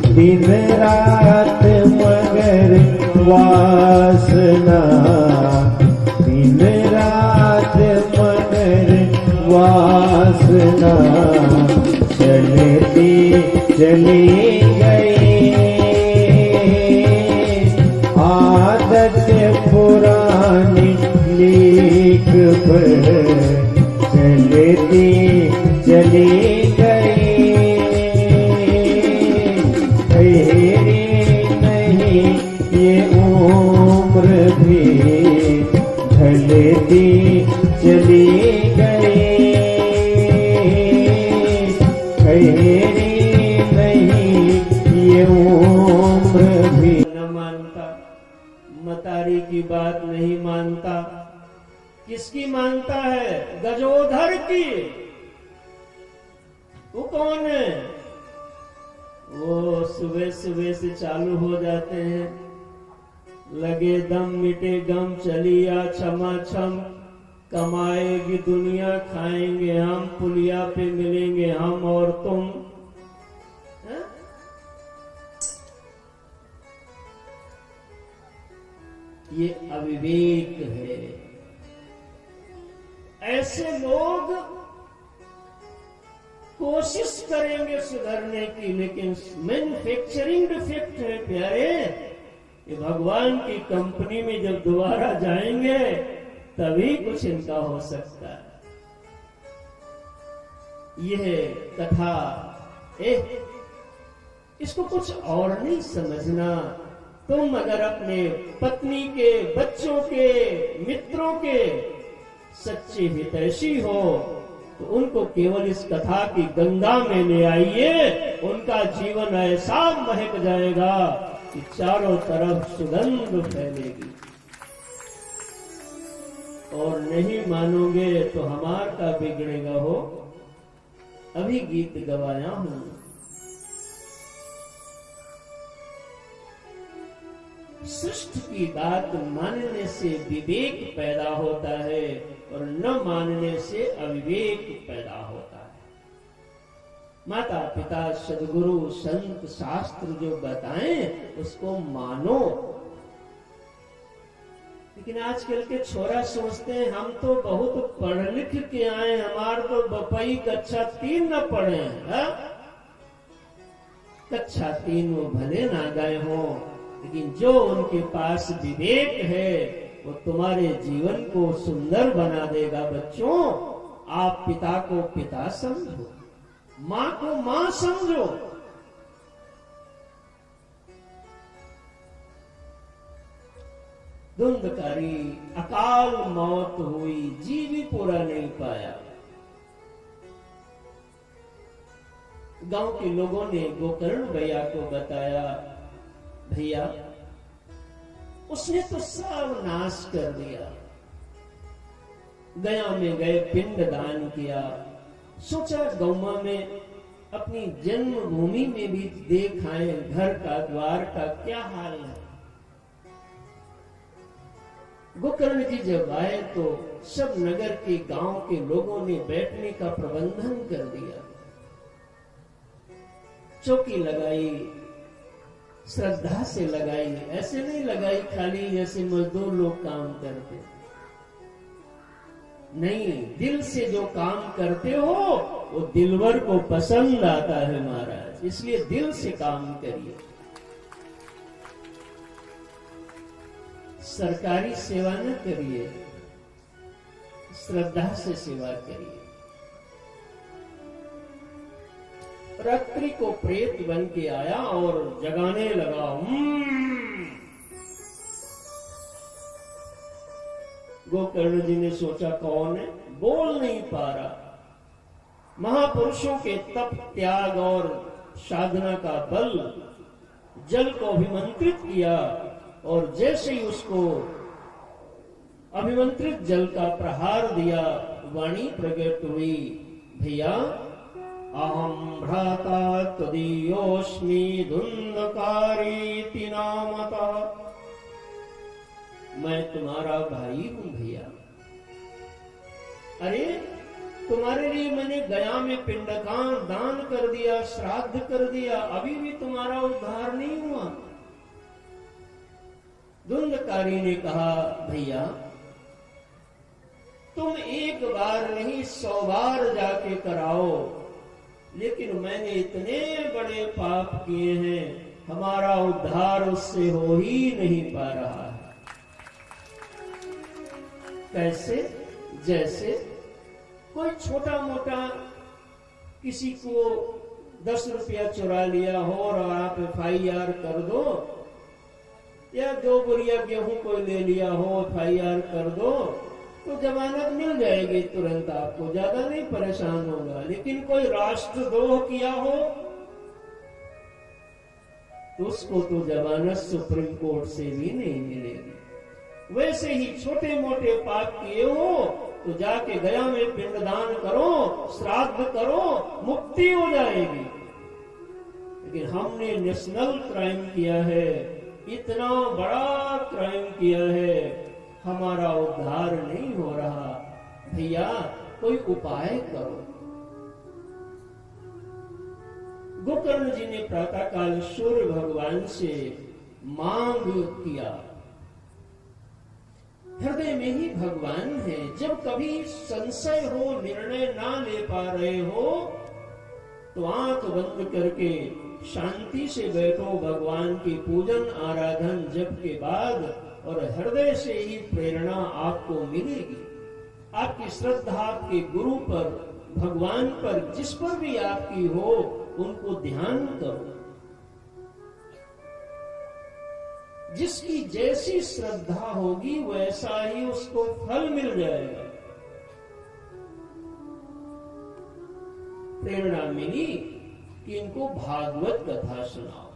दिन रात मगर वासना, दिन रात मगर वासना, चलती चली गई आदत पुरानी लीक पर, चलती चली गई नहीं ये उम्र भी ढलती चली गई, नहीं ये उम्र भी।
न मानता, मतारी की बात नहीं मानता, किसकी मानता है? गजोधर की। वो कौन है? वो सुबह सुबह से चालू हो जाते हैं, लगे दम मिटे गम, चलिया क्षमा छम, कमाएगी दुनिया खाएंगे हम, पुलिया पे मिलेंगे हम और तुम। है? ये अविवेक है। ऐसे लोग कोशिश करेंगे सुधरने की, लेकिन मैन्युफैक्चरिंग डिफेक्ट है प्यारे। ये भगवान की कंपनी में जब दोबारा जाएंगे तभी कुछ इनका हो सकता है। यह कथा इसको कुछ और नहीं समझना। तुम अगर अपने पत्नी के, बच्चों के, मित्रों के सच्चे हितैषी हो तो उनको केवल इस कथा की गंगा में ले आइए, उनका जीवन ऐसा महक जाएगा कि चारों तरफ सुगंध फैलेगी। और नहीं मानोगे तो हमार का बिगड़ेगा हो। अभी गीत गवाया हूं। सृष्टि की बात मानने से विवेक पैदा होता है और न मानने से अविवेक पैदा होता है। माता पिता सदगुरु संत शास्त्र जो बताएं उसको मानो, लेकिन आजकल के छोरा सोचते हैं हम तो बहुत पढ़ लिख के आए, हमारे तो बपई कक्षा 3 न पढ़े हैं। कक्षा 3 वो भले ना गए हो, लेकिन जो उनके पास विवेक है वो तुम्हारे जीवन को सुंदर बना देगा। बच्चों, आप पिता को पिता समझो, माँ को माँ समझो। धुंधकारी अकाल मौत हुई, जी भी पूरा नहीं पाया। गांव के लोगों ने गोकर्ण भैया को बताया, भैया उसने तो सब नाश कर दिया। गया में गए, पिंड दान किया, सोचा गौमा में अपनी जन्मभूमि में भी देख आए घर का द्वार का क्या हाल है। गोकर्ण जी जब आए तो सब नगर के गांव के लोगों ने बैठने का प्रबंधन कर दिया, चौकी लगाई, श्रद्धा से लगाई, ऐसे नहीं लगाई खाली जैसे मजदूर लोग काम करते, नहीं, दिल से जो काम करते हो वो दिलवर को पसंद आता है महाराज, इसलिए दिल से काम करिए। सरकारी सेवा न करिए, श्रद्धा से सेवा करिए। रात्रि को प्रेत बन के आया और जगाने लगा। गोकर्ण जी ने सोचा कौन है, बोल नहीं पा रहा। महापुरुषों के तप, त्याग और साधना का बल जल को अभिमंत्रित किया और जैसे ही उसको अभिमंत्रित जल का प्रहार दिया, वाणी प्रकट हुई, भैया अहम भ्राता तदीयोस्मि धुंधकारीति नामता, मैं तुम्हारा भाई हूं भैया। अरे तुम्हारे लिए मैंने गया में पिंडदान दान कर दिया, श्राद्ध कर दिया, अभी भी तुम्हारा उद्धार नहीं हुआ। धुंधकारी ने कहा, भैया तुम एक बार नहीं 100 बार जाके कराओ, लेकिन मैंने इतने बड़े पाप किए हैं, हमारा उद्धार उससे हो ही नहीं पा रहा है। कैसे? जैसे कोई छोटा मोटा किसी को 10 रुपया चुरा लिया हो और आप FIR कर दो, या 2 बोरिया गेहूं कोई ले लिया हो, FIR कर दो, तो जमानत मिल जाएगी तुरंत, आपको ज्यादा नहीं परेशान होगा। लेकिन कोई राष्ट्रद्रोह किया हो तो उसको तो जमानत सुप्रीम कोर्ट से भी नहीं मिलेगी। वैसे ही छोटे मोटे पाप किए हो तो जाके गया में पिंडदान करो, श्राद्ध करो, मुक्ति हो जाएगी। लेकिन हमने नेशनल क्राइम किया है, इतना बड़ा क्राइम किया है, हमारा उद्धार नहीं हो रहा। भैया कोई उपाय करो। गोकर्ण जी ने प्रातःकाल सूर्य भगवान से मांग किया। हृदय में ही भगवान है। जब कभी संशय हो, निर्णय ना ले पा रहे हो, तो आंख बंद करके शांति से बैठो भगवान की पूजन आराधन जप के बाद, और हृदय से ही प्रेरणा आपको मिलेगी। आपकी श्रद्धा आपके गुरु पर, भगवान पर, जिस पर भी आपकी हो, उनको ध्यान करो। जिसकी जैसी श्रद्धा होगी वैसा ही उसको फल मिल जाएगा। प्रेरणा मिली कि इनको भागवत कथा सुनाओ,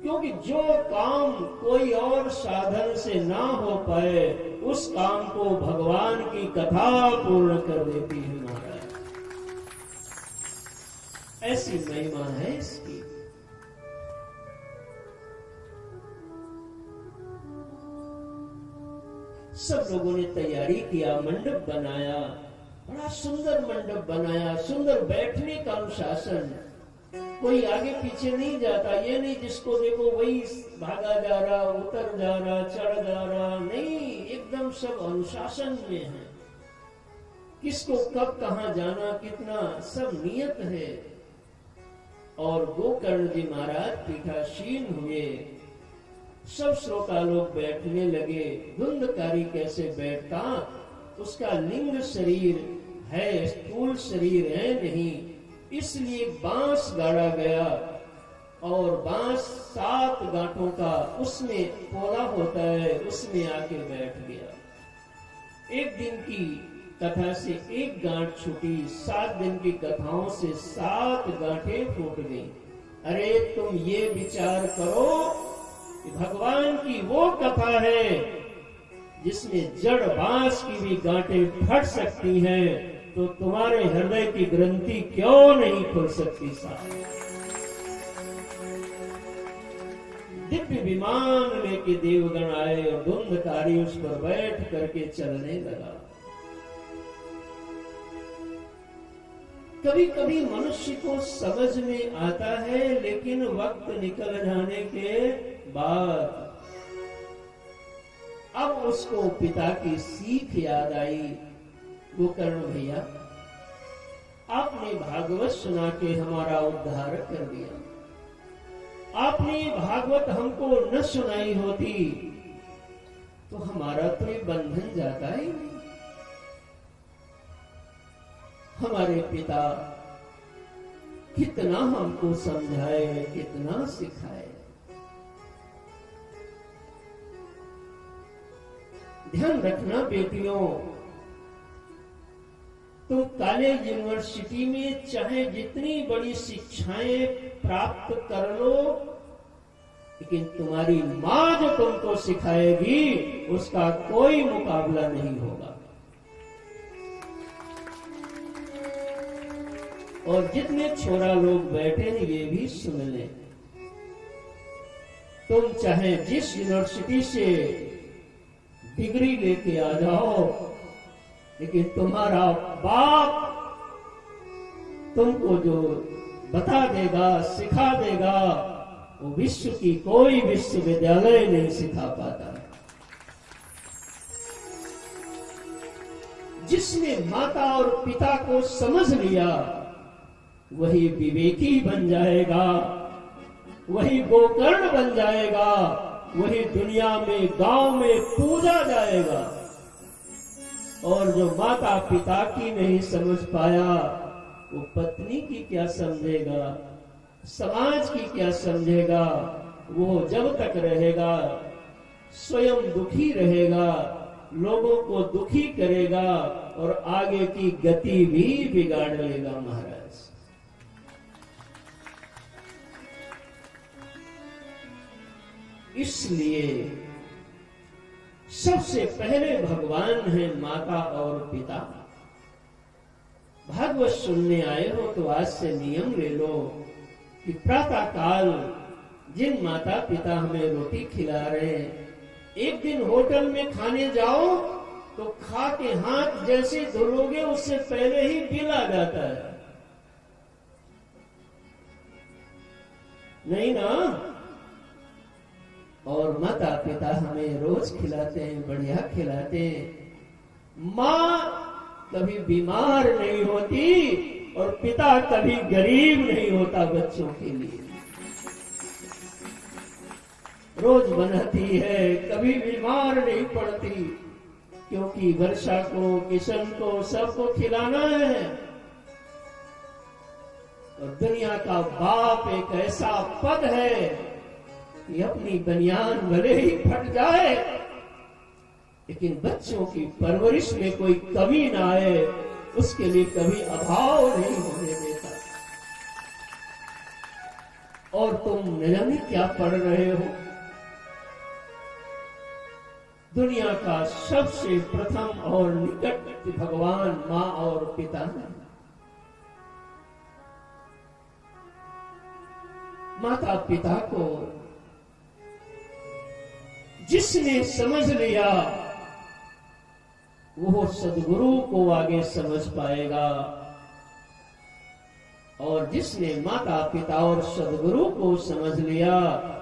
क्योंकि जो काम कोई और साधन से ना हो पाए, उस काम को भगवान की कथा पूर्ण कर देती है महाराज। ऐसी महिमा है इसकी। सब लोगों ने तैयारी किया, मंडप बनाया, बड़ा सुंदर मंडप बनाया, सुंदर बैठने का अनुशासन। कोई आगे पीछे नहीं जाता। ये नहीं जिसको देखो वही भागा जा रहा, उतर जा रहा, चढ़ जा रहा, नहीं, एकदम सब अनुशासन में है। किसको कब कहां जाना, कितना, सब नियत है। और गोकर्ण जी महाराज पीठासीन हुए, सब श्रोता लोग बैठने लगे। धुंधकारी कैसे बैठता, उसका लिंग शरीर है, स्थूल शरीर है नहीं, इसलिए बांस गाड़ा गया और बांस 7 गांठों का उसमें पोला होता है, उसमें आके बैठ गया। एक दिन की कथा से एक गांठ छूटी, 7 दिन की कथाओं से 7 गांठें फूट गई। अरे तुम ये विचार करो कि भगवान की वो कथा है जिसमें जड़ बांस की भी गांठें फट सकती हैं, तो तुम्हारे हृदय की ग्रंथि क्यों नहीं खुल सकती साहब। दिव्य विमान लेके देवगण आए और धुंधकारी उस पर बैठ करके चलने लगा। कभी कभी मनुष्य को समझ में आता है, लेकिन वक्त निकल जाने के बाद अब उसको पिता की सीख याद आई। गोकर्ण भैया, आपने भागवत सुना के हमारा उद्धार कर दिया। आपने भागवत हमको न सुनाई होती तो हमारा तो ये बंधन जाता ही नहीं। हमारे पिता कितना हमको समझाए, कितना सिखाए। ध्यान रखना बेटियों, तुम कॉलेज यूनिवर्सिटी में चाहे जितनी बड़ी शिक्षाएं प्राप्त कर लो, लेकिन तुम्हारी मां जो तुमको सिखाएगी उसका कोई मुकाबला नहीं होगा। और जितने छोरा लोग बैठे हैं ये भी सुन लें, तुम चाहे जिस यूनिवर्सिटी से डिग्री लेके आ जाओ, लेकिन तुम्हारा बाप तुमको जो बता देगा, सिखा देगा, वो विश्व की कोई विश्वविद्यालय नहीं सिखा पाता। जिसने माता और पिता को समझ लिया वही विवेकी बन जाएगा, वही गोकर्ण बन जाएगा, वही दुनिया में गांव में पूजा जाएगा। और जो माता पिता की नहीं समझ पाया वो पत्नी की क्या समझेगा, समाज की क्या समझेगा। वो जब तक रहेगा स्वयं दुखी रहेगा, लोगों को दुखी करेगा और आगे की गति भी बिगाड़ लेगा महाराज। इसलिए सबसे पहले भगवान है माता और पिता। भागवत सुनने आए हो तो आज से नियम ले लो कि प्रातः काल जिन माता पिता हमें रोटी खिला रहे हैं, एक दिन होटल में खाने जाओ तो खा के हाथ जैसे धुलोगे उससे पहले ही बिल आ जाता है, नहीं ना। और माता पिता हमें रोज खिलाते हैं, बढ़िया खिलाते हैं। माँ कभी बीमार नहीं होती और पिता कभी गरीब नहीं होता बच्चों के लिए। रोज बनाती है, कभी बीमार नहीं पड़ती, क्योंकि वर्षा को, किशन को, सबको खिलाना है। और दुनिया का बाप एक ऐसा पद है कि अपनी बनियान भले ही फट जाए लेकिन बच्चों की परवरिश में कोई कमी ना आए, उसके लिए कभी अभाव नहीं होने देता। और तुम न जाने क्या पढ़ रहे हो। दुनिया का सबसे प्रथम और निकट भगवान मां और पिता है। माता पिता को जिसने समझ लिया वो सदगुरु को आगे समझ पाएगा। और जिसने माता पिता और सदगुरु को समझ लिया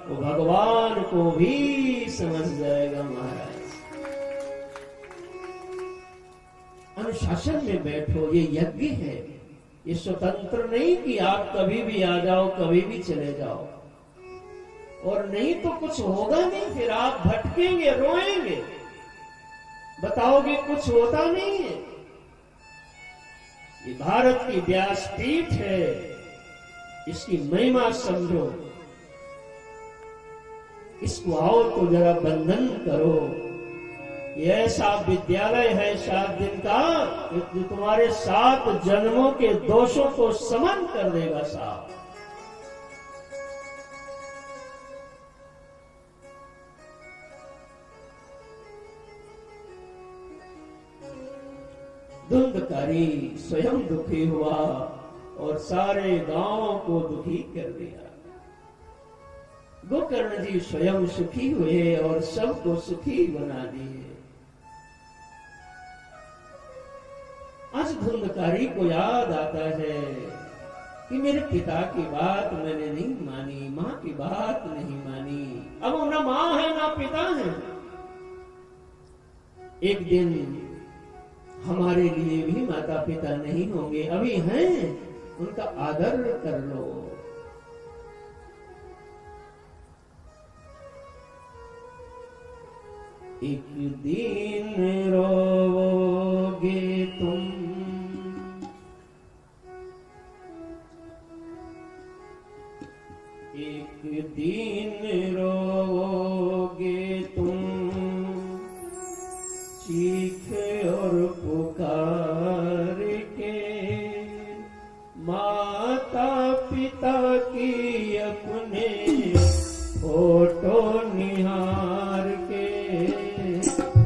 वो भगवान को भी समझ जाएगा महाराज। अनुशासन में बैठो, ये यज्ञ है, ये स्वतंत्र नहीं कि आप कभी भी आ जाओ कभी भी चले जाओ, और नहीं तो कुछ होगा नहीं, फिर आप भटकेंगे, रोएंगे, बताओगे कुछ होता नहीं है। ये भारत की व्यासपीठ है, इसकी महिमा समझो, इसको आओ तो जरा बंधन करो। ये ऐसा विद्यालय है 7 दिन का जो तुम्हारे 7 जन्मों के दोषों को समन कर देगा साहब। धुंधकारी स्वयं दुखी हुआ और सारे गांवों को दुखी कर दिया। गोकर्ण जी स्वयं सुखी हुए और सबको सुखी बना दिए। आज धुंधकारी को याद आता है कि मेरे पिता की बात मैंने नहीं मानी, माँ की बात नहीं मानी, अब वो ना माँ है ना पिता है। एक दिन हमारे लिए भी माता पिता नहीं होंगे, अभी हैं, उनका आदर कर लो। एक दिन रोगे तुम, एक दिन रोगे तुम, चीख और पुकार के माता पिता की अपने फोटो निहार के,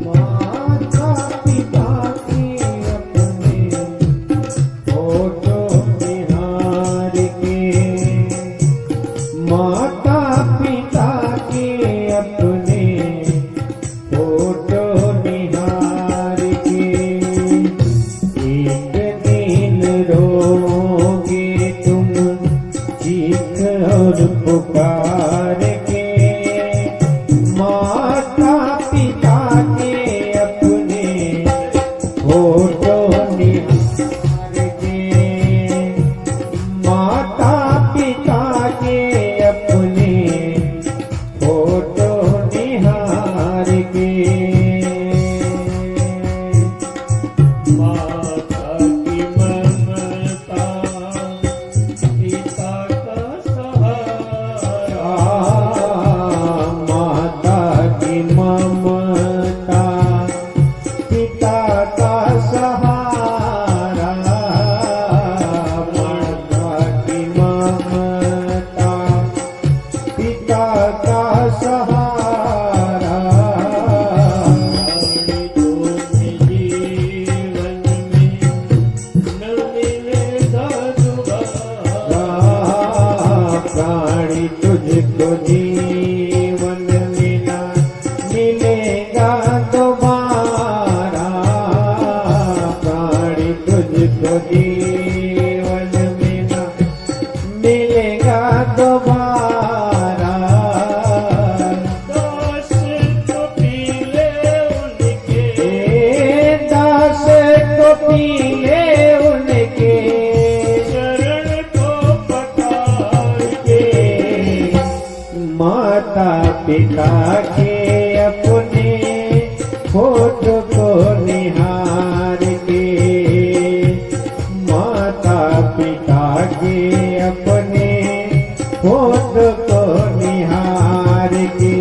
माता पिता की अपने फोटो निहार के, माता पिता के अपने फोटो निहार के, एक दिन रोगे तुम चीख और पुकार के, माता पिता के अपने फोटो निहार के, माता पिता के अपने फोटो निहार के।
माता की ममता पिता का सहारा,
माता की ममता पिता का सहारा, माता की ममता पिता का सहारा,
जीवन में न मिलेगा दोबारा,
प्राणी तुझको जीवन मिला मिलेगा दोबारा, प्राणी तुझको जीवन मिला मिलेगा दोबारा,
दास को पीले उनके,
दास को पीले उनके
चरण को पठार के,
माता पिता के अपने फोटो को निहार के, माता पिता के अपने फोटो को निहार के।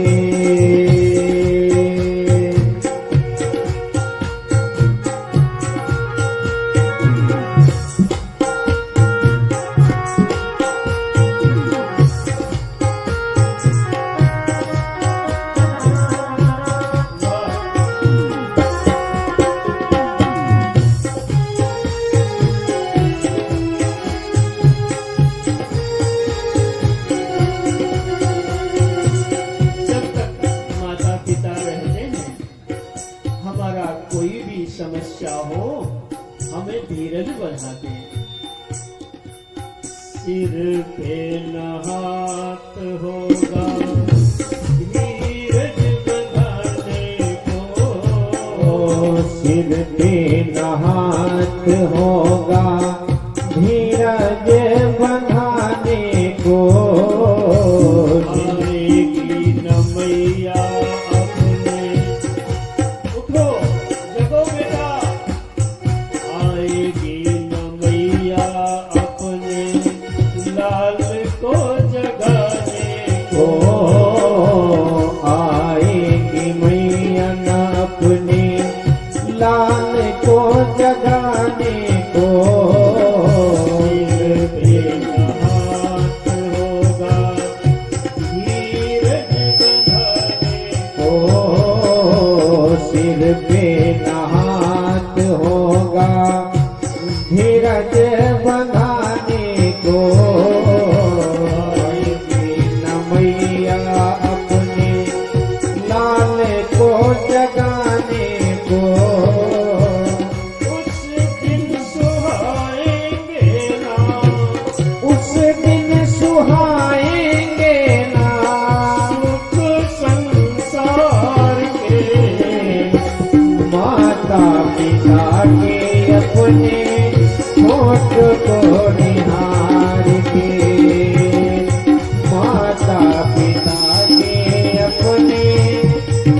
पे न हाथ होगा धीरज बंधाने को,
सिर पे न हाथ होगा धीरज बंधाने को।
आएगी न मैया अपने, उठो जगो बेटा, आएगी न मैया अपने लाल को जगाने
को
को।
आएगी मैया न अपने लाल को जगाने को।
सिर पे न हाथ होगा धीरज बंधाने
ओ सिर पे न हाथ होगा धीरज बंधाने को। आएगी न मैया अपने लाल को जगाने को।
उस दिन सुहाएंगे ना,
उस दिन सुहाएंगे ना
सुख संसार के।
माता पिता के अपने होठ को निहार के। माता पिता के अपने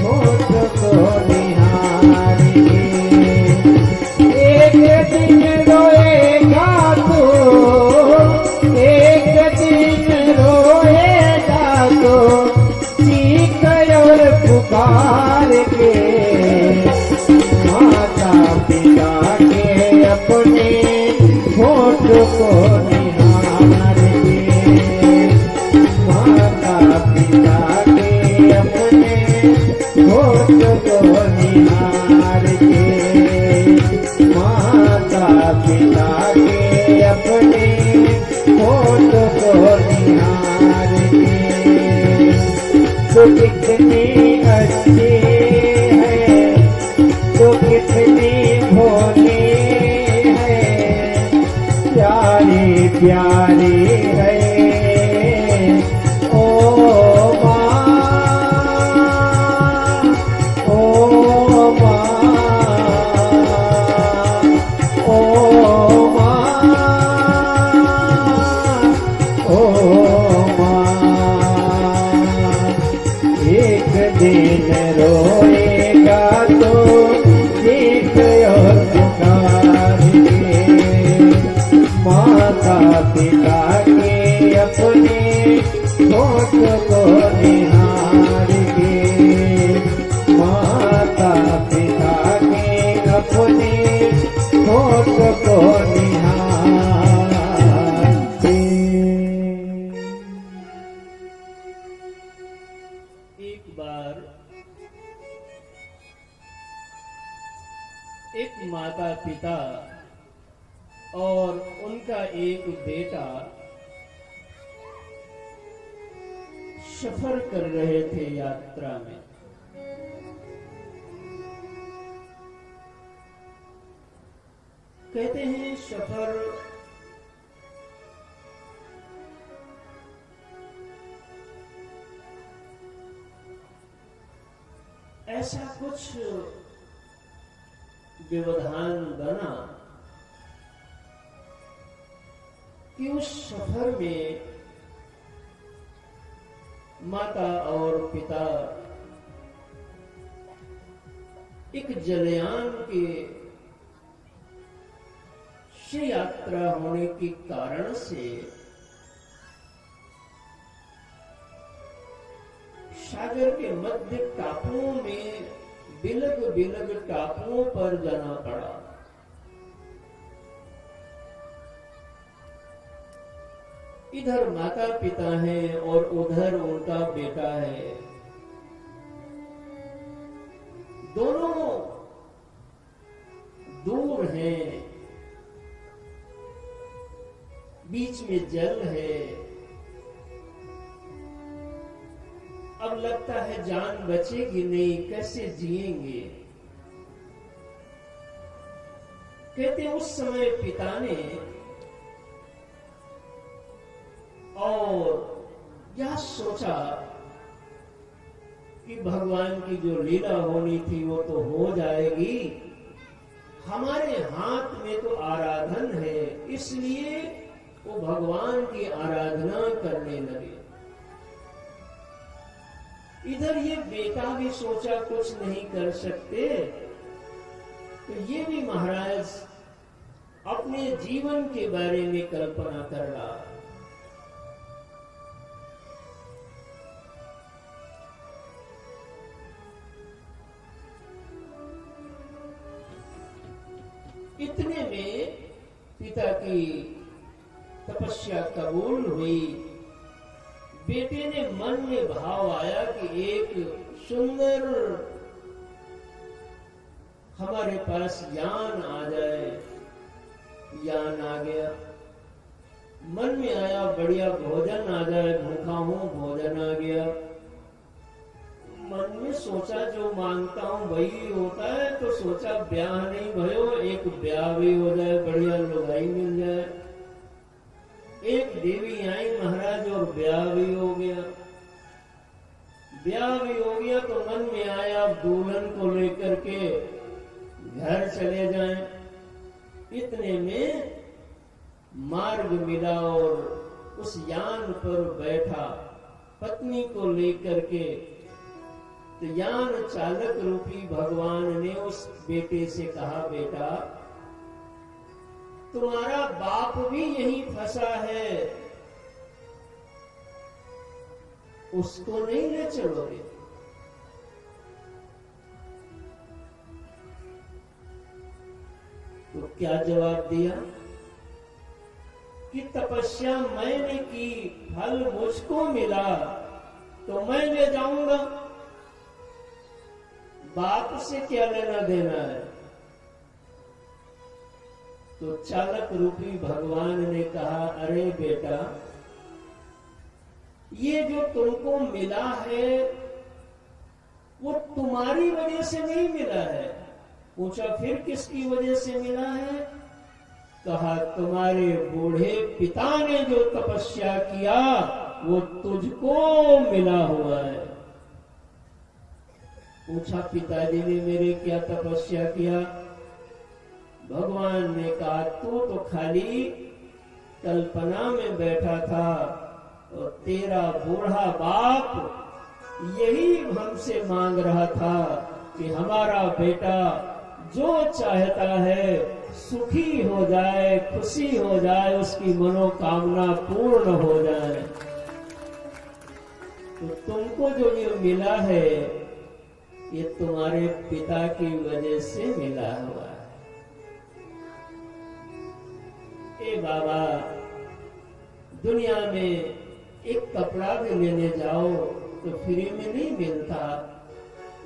होठ को निहार के। एक दिन रोएगा तो, एक दिन रोएगा तो चीख और पुकार के। माता पिता के अपने होठ को निहार के। माता पिता के अपने होठ को निहार के। माता पिता के अपने होठ को निहार के। तो कितनी अच्छी है, तो कितनी भोली है, प्यारी प्यारी है ओ माँ, ओ माँ, ओ माँ, ओ माँ। एक दिन रोएगा तो चीख और पुकार के। माता पिता के अपने होठ को निहार के। माता पिता के अपने होठ को निहार के।
एक बार एक माता पिता और उनका एक बेटा सफर कर रहे थे यात्रा में। कहते हैं सफर ऐसा कुछ व्यवधान बना कि उस सफर में माता और पिता एक जलयान के से यात्रा होने के कारण से सागर के मध्य टापुओं में बिलग बिलग टापुओं पर जाना पड़ा। इधर माता पिता हैं और उधर उनका बेटा है। दोनों दूर हैं, बीच में जल है। अब लगता है जान बचेगी नहीं, कैसे जिएंगे। कहते उस समय पिता ने और यह सोचा कि भगवान की जो लीला होनी थी वो तो हो जाएगी, हमारे हाथ में तो आराधन है, इसलिए वो भगवान की आराधना करने लगे। इधर ये बेटा भी सोचा कुछ नहीं कर सकते, तो ये भी महाराज अपने जीवन के बारे में कल्पना कर रहा। इतने में पिता की तपस्या कबूल हुई। बेटे ने मन में भाव आया कि एक सुंदर हमारे पास यान आ जाए। यान आ गया। मन में आया बढ़िया भोजन आ जाए, भूखा हूं, भोजन आ गया। मन में सोचा जो मांगता हूं वही होता है, तो सोचा ब्याह नहीं भयो, एक ब्याह भी हो जाए, बढ़िया लुगाई मिल जाए। एक देवी आई महाराज और ब्याह भी हो गया। ब्याह भी हो गया तो मन में आया दुल्हन को लेकर के घर चले जाएं। इतने में मार्ग मिला और उस यान पर बैठा पत्नी को लेकर के, तो यान चालक रूपी भगवान ने उस बेटे से कहा, बेटा तुम्हारा बाप भी यहीं फंसा है, उसको नहीं ले चलोगे? तो क्या जवाब दिया कि तपस्या मैंने की, फल मुझको मिला तो मैं ले जाऊंगा, बाप से क्या लेना देना है। तो चालक रूपी भगवान ने कहा, अरे बेटा ये जो तुमको मिला है वो तुम्हारी वजह से नहीं मिला है। पूछा फिर किसकी वजह से मिला है? कहा तुम्हारे बूढ़े पिता ने जो तपस्या किया वो तुझको मिला हुआ है। पूछा पिताजी ने मेरे क्या तपस्या किया? भगवान ने कहा तू तो खाली कल्पना में बैठा था और तेरा बूढ़ा बाप यही हमसे मांग रहा था कि हमारा बेटा जो चाहता है सुखी हो जाए, खुशी हो जाए, उसकी मनोकामना पूर्ण हो जाए। तो तुमको जो ये मिला है ये तुम्हारे पिता की वजह से मिला हुआ है। ए बाबा, दुनिया में एक कपड़ा भी लेने जाओ तो फ्री में नहीं मिलता,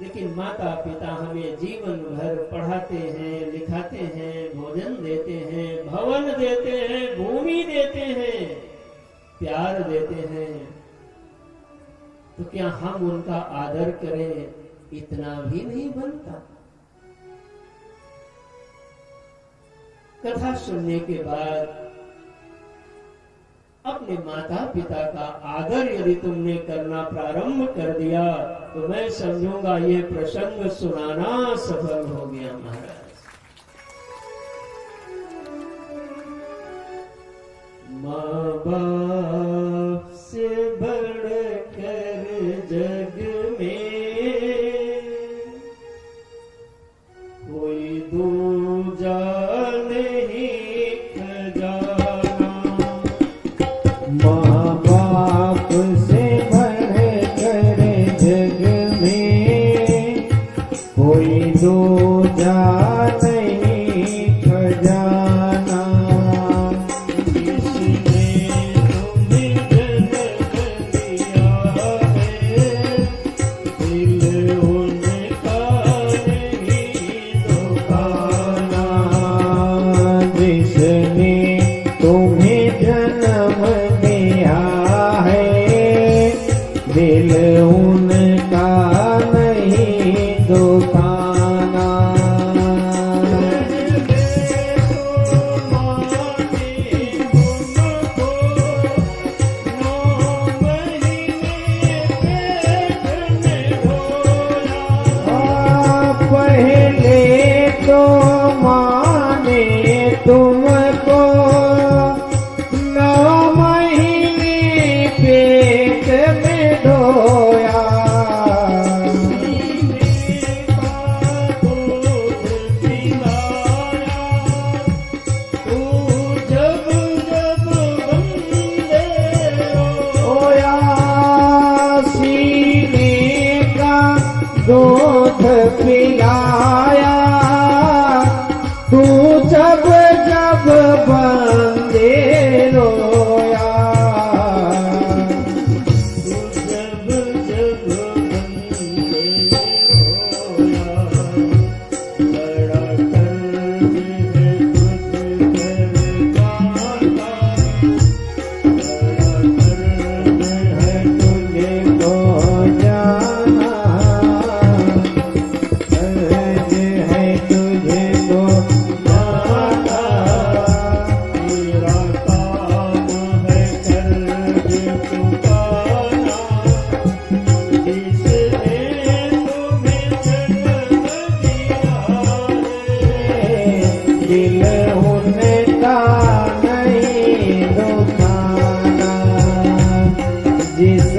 लेकिन माता पिता हमें जीवन भर पढ़ाते हैं, लिखाते हैं, भोजन देते हैं, भवन देते हैं, भूमि देते हैं, प्यार देते हैं। तो क्या हम उनका आदर करें? इतना भी नहीं बनता। कथा सुनने के बाद अपने माता पिता का आदर यदि तुमने करना प्रारंभ कर दिया तो मैं समझूंगा ये प्रसंग सुनाना सफल हो गया महाराज। माँ बाप से बढ़कर जग में कोई दूजा नहीं खजाना।
माँ बाप से बढ़कर जग में कोई दूजा नहीं खजाना।
जिसने तुम्हें
जिस